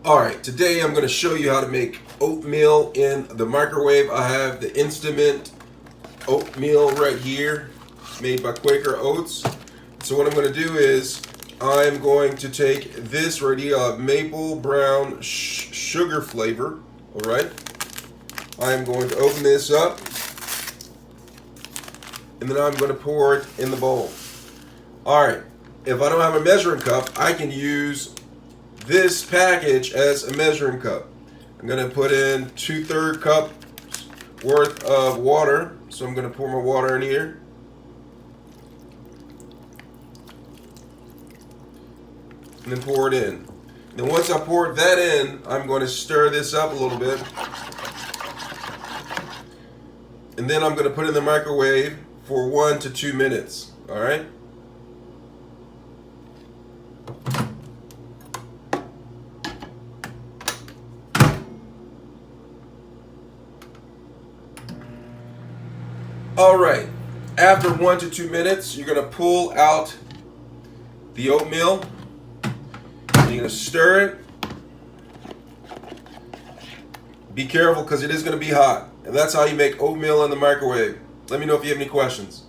Alright, today I'm going to show you how to make oatmeal in the microwave. I have the Instant oatmeal right here, made by Quaker Oats. So what I'm going to do is I'm going to take this right here, maple brown sugar flavor. Alright, I'm going to open this up and then I'm going to pour it in the bowl. Alright, if I don't have a measuring cup, I can use this package as a measuring cup. I'm going to put in 2/3 cup worth of water. So I'm going to pour my water in here. And then pour it in. Then once I pour that in, I'm going to stir this up a little bit. And then I'm going to put it in the microwave for 1 to 2 minutes. Alright? Alright, after 1 to 2 minutes, you're going to pull out the oatmeal. You're going to stir it. Be careful because it is going to be hot. And that's how you make oatmeal in the microwave. Let me know if you have any questions.